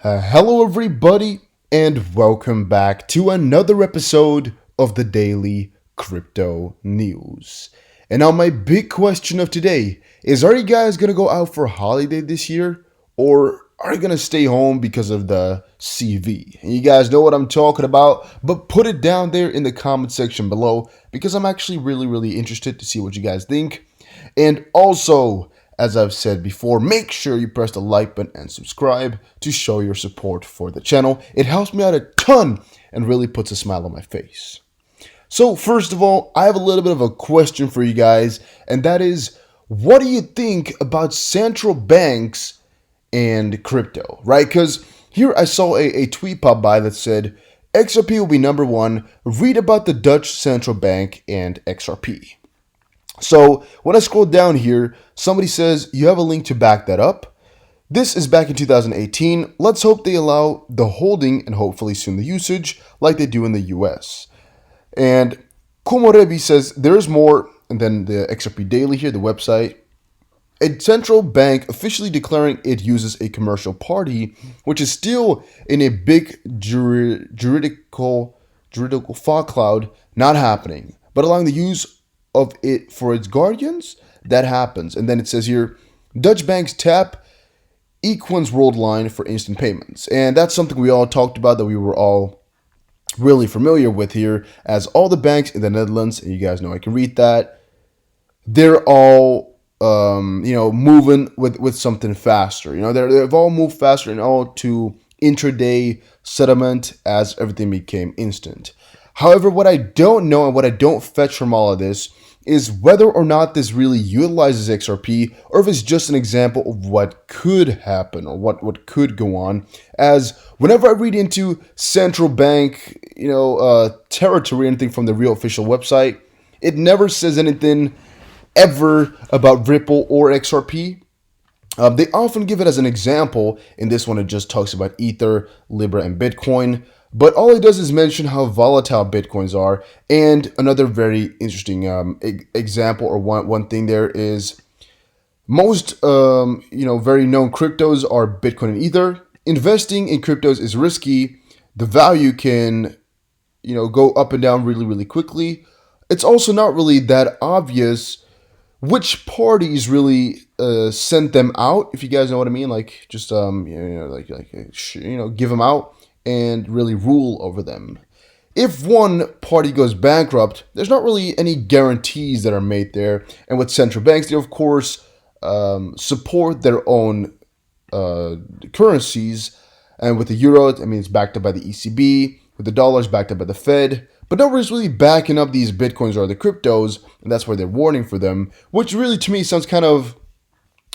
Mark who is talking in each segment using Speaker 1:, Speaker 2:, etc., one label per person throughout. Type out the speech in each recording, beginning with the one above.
Speaker 1: Hello, everybody, and welcome back to another episode of the Daily Crypto News. And now, my big question of today is: are you guys gonna go out for a holiday this year, or are you gonna stay home because of the CV? And you guys know what I'm talking about, but put it down there in the comment section below because I'm actually really interested to see what you guys think. And also, as I've said before, make sure you press the like button and subscribe to show your support for the channel. It helps me out a ton and really puts a smile on my face. So first of all, I have a little bit of a question for you guys, and that is, what do you think about central banks and crypto, right? Because here I saw a tweet pop by that said, XRP will be number one, read about the Dutch central bank and XRP. So when I scroll down here, somebody says, you have a link to back that up. This is back in 2018. Let's hope they allow the holding and hopefully soon the usage like they do in the US. And Komorebi says, there's more, and then the XRP Daily here, the website. A central bank officially declaring it uses a commercial party, which is still in a big juridical fog cloud, not happening, but allowing the use of it for its guardians, that happens. And then it says here, Dutch banks tap Equin's world line for instant payments. And that's something we all talked about, that we were all really familiar with here, as all the banks in the Netherlands, and you guys know I can read that, they're all moving with something faster. They've all moved faster and all to intraday settlement as everything became instant. However, what I don't know and what I don't fetch from all of this is whether or not this really utilizes XRP, or if it's just an example of what could happen or what could go on. As whenever I read into central bank, territory, anything from the real official website, it never says anything ever about Ripple or XRP. They often give it as an example. In this one, it just talks about Ether, Libra, and Bitcoin. But all it does is mention how volatile Bitcoins are. And another very interesting example, or one thing there is, most very known cryptos are Bitcoin and Ether. Investing in cryptos is risky. The value can go up and down really quickly. It's also not really that obvious which parties really sent them out, if you guys know what I mean. Like, just give them out and really rule over them. If one party goes bankrupt, there's not really any guarantees that are made there. And with central banks, they of course support their own currencies. And with the euro, it's backed up by the ECB. With the dollar, it's backed up by the Fed. But nobody's really backing up these Bitcoins or the cryptos, and that's why they're warning for them, which really, to me, sounds kind of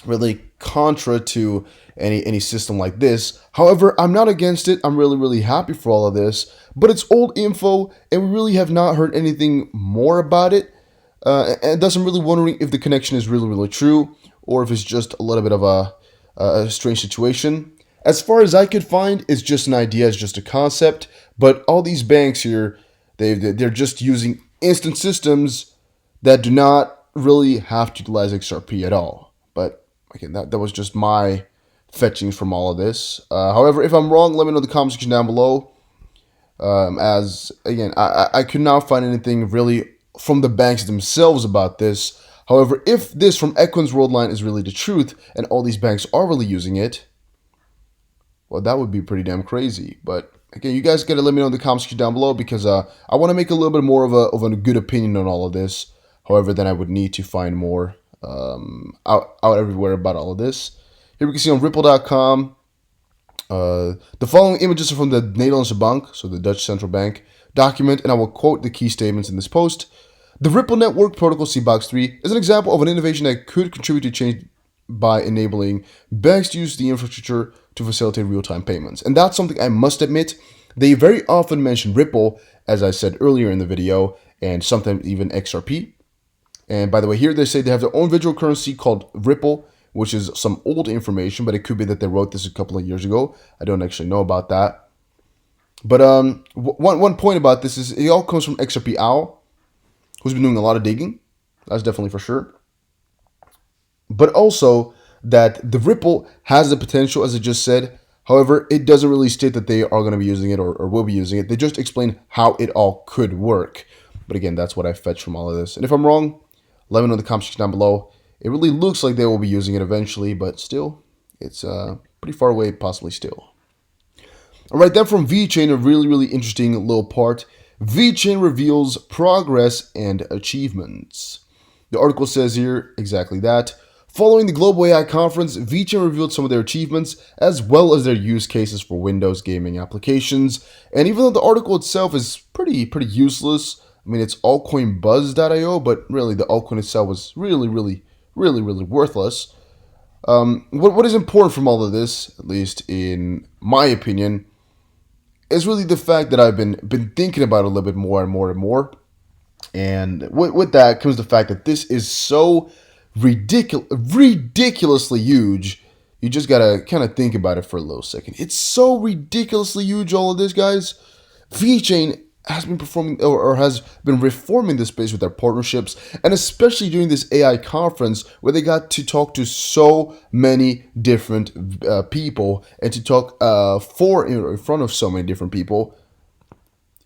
Speaker 1: really contra to any system like this. However, I'm not against it. I'm really happy for all of this, but it's old info, and we really have not heard anything more about it. And thus, I'm really wondering if the connection is really true, or if it's just a little bit of a strange situation. As far as I could find, it's just an idea, it's just a concept. But all these banks here, they're just using instant systems that do not really have to utilize XRP at all. But again, that was just my fetchings from all of this. However, if I'm wrong, let me know in the comment section down below. As again, I could not find anything really from the banks themselves about this. However, if this from Equin's world line is really the truth, and all these banks are really using it, well, that would be pretty damn crazy. But again, you guys gotta let me know in the comments section down below, because I want to make a little bit more of a good opinion on all of this. However, then I would need to find more out everywhere about all of this. Here we can see on Ripple.com, the following images are from the Nederlandse Bank, so the Dutch central bank document, and I will quote the key statements in this post. The Ripple Network Protocol C-Box 3 is an example of an innovation that could contribute to change by enabling banks to use the infrastructure to facilitate real-time payments. And that's something I must admit, they very often mention Ripple, as I said earlier in the video, and sometimes even XRP. And by the way, here they say they have their own visual currency called Ripple, which is some old information, but it could be that they wrote this a couple of years ago. I don't actually know about that. But one point about this is it all comes from XRP Owl, who's been doing a lot of digging. That's definitely for sure. But also that the Ripple has the potential, as I just said. However, it doesn't really state that they are going to be using it or will be using it. They just explain how it all could work. But again, that's what I fetched from all of this. And if I'm wrong, let me know in the comment section down below. It really looks like they will be using it eventually, but still, it's pretty far away, possibly still. All right, then from Vechain, a really interesting little part. Vechain reveals progress and achievements. The article says here exactly that. Following the Global AI Conference, Vechain revealed some of their achievements as well as their use cases for Windows gaming applications. And even though the article itself is pretty useless, I mean, it's altcoinbuzz.io, but really the altcoin itself was really worthless. What is important from all of this, at least in my opinion, is really the fact that I've been thinking about it a little bit more and more. And with that comes the fact that this is so ridiculously huge. You just gotta kind of think about it for a little second. It's so ridiculously huge, all of this, guys. Vechain has been performing or has been reforming the space with their partnerships, and especially during this AI conference where they got to talk to so many different people and to talk in front of so many different people.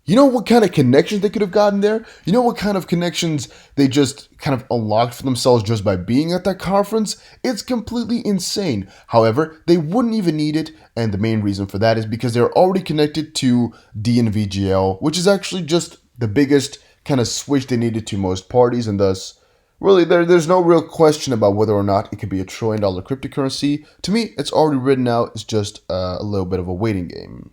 Speaker 1: You know what kind of connections they could have gotten there? You know what kind of connections they just kind of unlocked for themselves just by being at that conference? It's completely insane. However, they wouldn't even need it, and the main reason for that is because they're already connected to DNVGL, which is actually just the biggest kind of switch they needed to most parties, and thus, really, there's no real question about whether or not it could be a $1 trillion cryptocurrency. To me, it's already written out. It's just a little bit of a waiting game.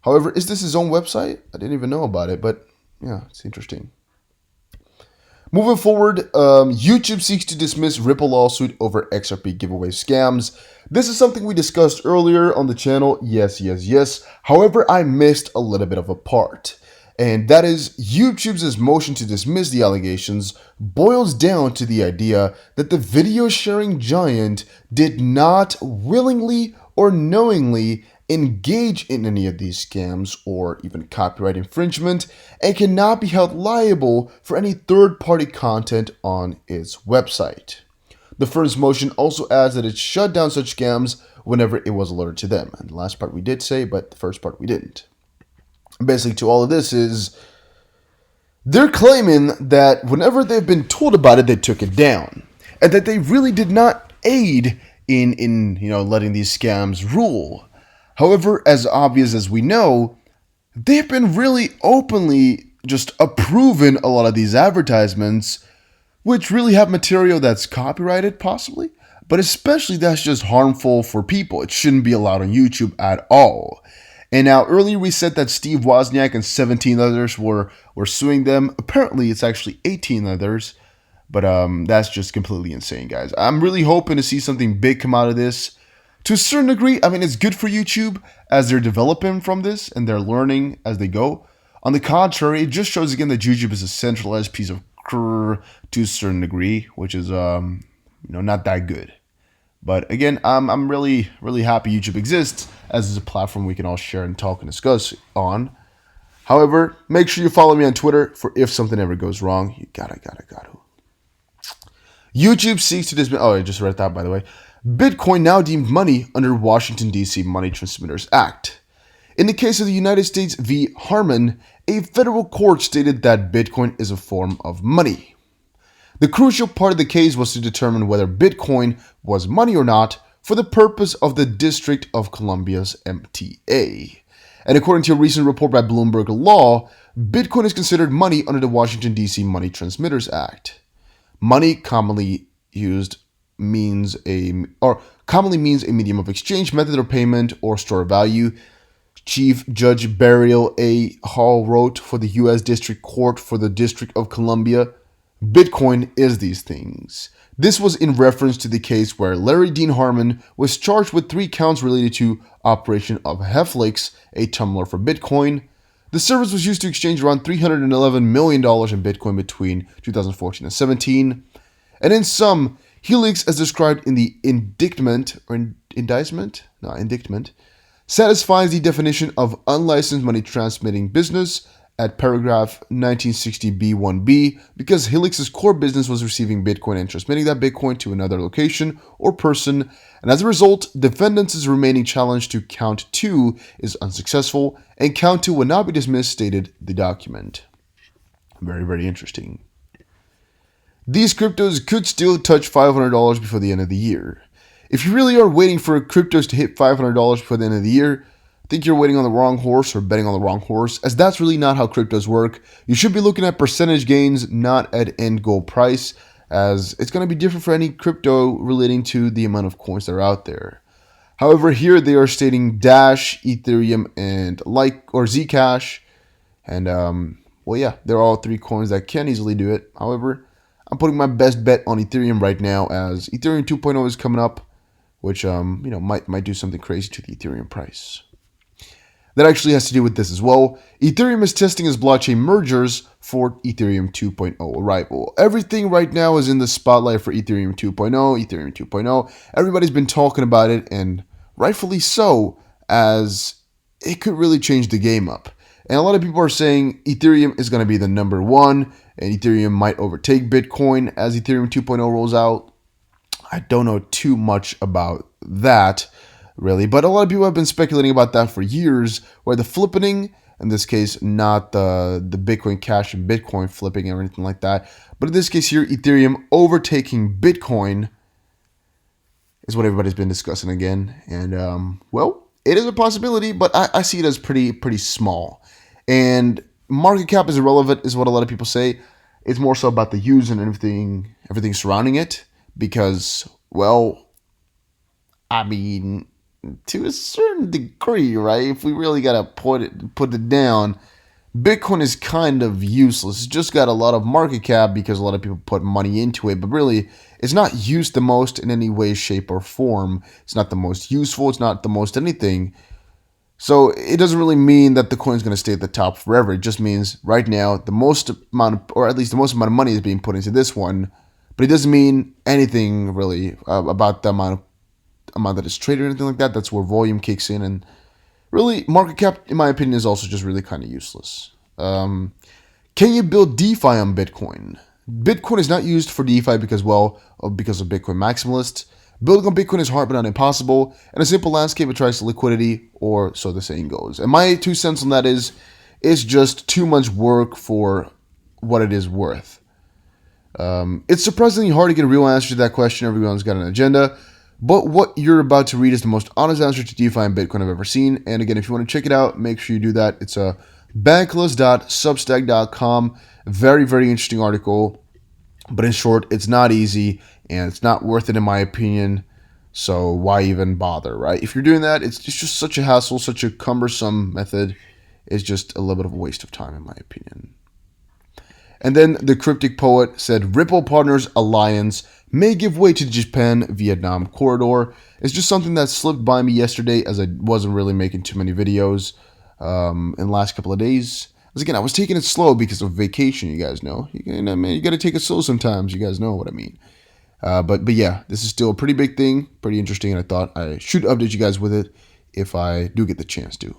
Speaker 1: However, is this his own website? I didn't even know about it, but yeah, it's interesting. Moving forward, YouTube seeks to dismiss Ripple lawsuit over XRP giveaway scams. This is something we discussed earlier on the channel. Yes. However, I missed a little bit of a part. And that is YouTube's motion to dismiss the allegations boils down to the idea that the video sharing giant did not willingly or knowingly engage in any of these scams or even copyright infringement and cannot be held liable for any third-party content on its website. The firm's motion also adds that it shut down such scams whenever it was alerted to them. And the last part we did say, but the first part we didn't. Basically, to all of this is they're claiming that whenever they've been told about it, they took it down, and that they really did not aid in letting these scams rule. However, as obvious as we know, they've been really openly just approving a lot of these advertisements, which really have material that's copyrighted, possibly, but especially that's just harmful for people. It shouldn't be allowed on YouTube at all. And now, earlier we said that Steve Wozniak and 17 others were suing them. Apparently, it's actually 18 others, but that's just completely insane, guys. I'm really hoping to see something big come out of this. To a certain degree, I mean, it's good for YouTube as they're developing from this and they're learning as they go. On the contrary, it just shows again that YouTube is a centralized piece of to a certain degree, which is not that good. But again, I'm really happy YouTube exists as a platform we can all share and talk and discuss on. However, make sure you follow me on Twitter for if something ever goes wrong. You gotta. YouTube seeks to dismiss. Oh, I just read that, by the way. Bitcoin now deemed money under Washington, D.C. Money Transmitters Act. In the case of the United States v. Harmon, a federal court stated that Bitcoin is a form of money. The crucial part of the case was to determine whether Bitcoin was money or not for the purpose of the District of Columbia's MTA. And according to a recent report by Bloomberg Law, Bitcoin is considered money under the Washington, D.C. Money Transmitters Act. Money commonly means a medium of exchange, method of payment, or store of value. Chief Judge Beryl A. Hall wrote for the U.S. District Court for the District of Columbia, Bitcoin is these things. This was in reference to the case where Larry Dean Harmon was charged with 3 counts related to operation of Helix, a tumbler for Bitcoin. The service was used to exchange around $311 million in Bitcoin between 2014 and 17. And in sum, Helix, as described in the indictment, satisfies the definition of unlicensed money transmitting business at paragraph 1960b1b because Helix's core business was receiving Bitcoin and transmitting that Bitcoin to another location or person, and as a result, defendants' remaining challenge to count 2 is unsuccessful, and count 2 will not be dismissed, stated the document. Very, very interesting. These cryptos could still touch $500 before the end of the year. If you really are waiting for cryptos to hit $500 before the end of the year, I think you're waiting on the wrong horse or betting on the wrong horse, as that's really not how cryptos work. You should be looking at percentage gains, not at end goal price, as it's going to be different for any crypto relating to the amount of coins that are out there. However, here they are stating Dash, Ethereum, and Zcash, and well, yeah, they're all 3 coins that can easily do it. However, I'm putting my best bet on Ethereum right now, as Ethereum 2.0 is coming up, which might do something crazy to the Ethereum price. That actually has to do with this as well. Ethereum is testing its blockchain mergers for Ethereum 2.0 arrival. Everything right now is in the spotlight for Ethereum 2.0, Ethereum 2.0. Everybody's been talking about it, and rightfully so, as it could really change the game up. And a lot of people are saying Ethereum is going to be the number 1, and Ethereum might overtake Bitcoin as Ethereum 2.0 rolls out. I don't know too much about that, really, but a lot of people have been speculating about that for years, where the flippening, in this case, not the Bitcoin Cash and Bitcoin flipping or anything like that, but in this case here, Ethereum overtaking Bitcoin is what everybody's been discussing again. And, well, it is a possibility, but I see it as pretty small. And market cap is irrelevant, is what a lot of people say. It's more so about the use and everything surrounding it, because, well, I mean, to a certain degree, right? If we really gotta put it down, Bitcoin is kind of useless. It's just got a lot of market cap because a lot of people put money into it, but really, it's not used the most in any way, shape, or form. It's not the most useful. It's not the most anything. So it doesn't really mean that the coin is going to stay at the top forever. It just means right now the most amount of money is being put into this one, but it doesn't mean anything really about the amount that is traded or anything like that. That's where volume kicks in, and really market cap, in my opinion, is also just really kind of useless. Can you build DeFi on Bitcoin? Bitcoin is not used for DeFi because of Bitcoin maximalists. Building on Bitcoin is hard but not impossible, and a simple landscape attracts liquidity, or so the saying goes. And my 2 cents on that is, it's just too much work for what it is worth. It's surprisingly hard to get a real answer to that question. Everyone's got an agenda, but what you're about to read is the most honest answer to DeFi and Bitcoin I've ever seen. And again, if you want to check it out, make sure you do that. It's a bankless.substack.com. Very, very interesting article. But in short, it's not easy, and it's not worth it in my opinion. So why even bother, right? If you're doing that, it's just such a hassle, such a cumbersome method. It's just a little bit of a waste of time in my opinion. And then the cryptic poet said, Ripple Partners Alliance may give way to the Japan-Vietnam corridor. It's just something that slipped by me yesterday, as I wasn't really making too many videos in the last couple of days. As again, I was taking it slow because of vacation, you guys know. You got to take it slow sometimes. You guys know what I mean. But yeah, this is still a pretty big thing, pretty interesting, and I thought I should update you guys with it if I do get the chance to.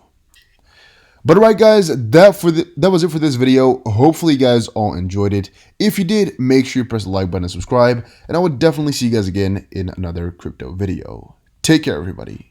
Speaker 1: But alright guys, that was it for this video. Hopefully you guys all enjoyed it. If you did, make sure you press the like button and subscribe, and I would definitely see you guys again in another crypto video. Take care, everybody.